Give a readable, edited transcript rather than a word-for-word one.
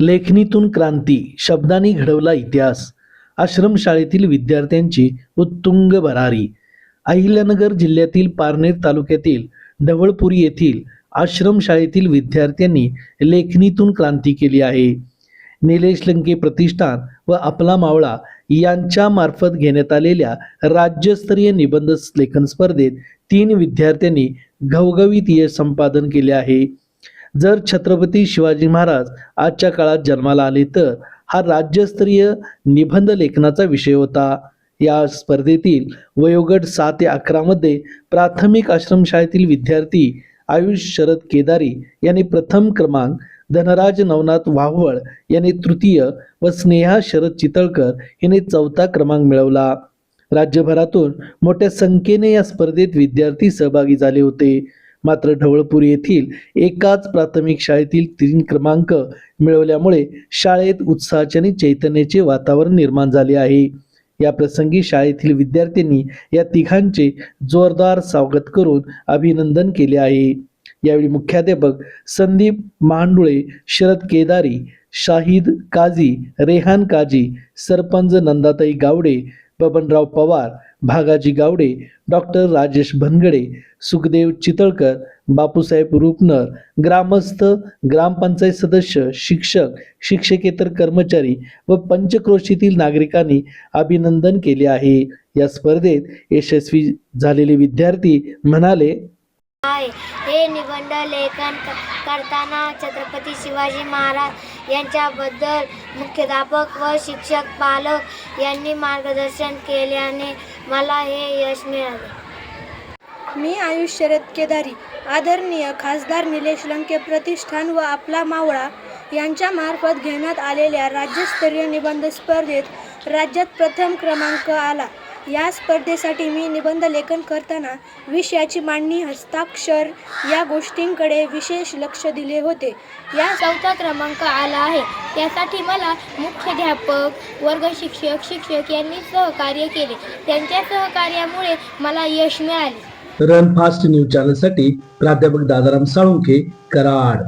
लेखणीतून क्रांती, शब्दांनी घडवला इतिहास. आश्रमशाळेतील विद्यार्थ्यांची उत्तुंग भरारी. अहिल्यानगर जिल्ह्यातील पारनेर तालुक्यातील ढवळपुरी येथील आश्रमशाळेतील विद्यार्थ्यांनी लेखणीतून क्रांती केली आहे. निलेश लंके प्रतिष्ठान व आपला मावळा यांच्या मार्फत घेण्यात आलेल्या राज्यस्तरीय निबंध लेखन स्पर्धेत 3 विद्यार्थ्यांनी घवघवीत यश संपादन केले आहे. जर छत्रपती शिवाजी महाराज आजच्या काळात जन्माला आले तर हा राज्यस्तरीय निबंध लेखनाचा विषय होता. या स्पर्धेतील वयोगट 6 ते 11 मध्ये प्राथमिक आश्रमशाळेतील विद्यार्थी आयुष शरद केदारी यांनी प्रथम क्रमांक, धनराज नवनाथ वाहवळ यांनी तृतीय व स्नेहा शरद चितळकर यांनी 4था क्रमांक मिळवला. राज्यभरातून मोठ्या संख्येने या स्पर्धेत विद्यार्थी सहभागी झाले होते. मात्र ढवळपुरी येथील एकाच प्राथमिक शाळेतील 3 क्रमांक मिळवल्यामुळे शाळेत उत्साहाचे आणि चैतन्याचे वातावरण निर्माण झाले आहे. या प्रसंगी शाळेतील विद्यार्थ्यांनी या तिघांचे जोरदार स्वागत करून अभिनंदन केले आहे. यावेळी मुख्याध्यापक संदीप मांडुळे, शरद केदारी, शाहिद काझी, रेहान काझी, सरपंच नंदाताई गावडे, बबनराव पवार, भागाजी गावडे, डॉक्टर राजेश भनगडे, सुखदेव चितळकर, बापूसाहेब रूपनर, ग्रामस्थ, ग्रामपंचायत सदस्य, शिक्षक, शिक्षकेतर कर्मचारी व पंचक्रोशीतील नागरिकांनी अभिनंदन केले आहे. या स्पर्धेत यशस्वी झालेले विद्यार्थी म्हणाले, हे निबंध लेखन करताना छत्रपती शिवाजी महाराज यांच्याबद्दल मुख्याध्यापक व शिक्षक, पालक यांनी मार्गदर्शन केल्याने मला हे यश मिळाले. मी आयुष शरद केदारी, आदरणीय खासदार निलेश लंके प्रतिष्ठान व आपला मावळा यांच्या मार्फत घेण्यात आलेल्या राज्यस्तरीय निबंध स्पर्धेत राज्यात प्रथम क्रमांक आला. या स्पर्धेसाठी मी निबंध लेखन करताना विषयाची मांडणी, हस्ताक्षर या गोष्टींकडे विशेष लक्ष दिले होते. या 4था क्रमांक आला आहे. त्यासाठी मला मुख्याध्यापक, वर्ग शिक्षक, शिक्षक यांनी सहकार्य केले. त्यांच्या सहकार्यामुळे मला यश मिळाले. रन फास्ट न्यूज चॅनलसाठी प्राध्यापक दादाराम साळुंखे, कराड.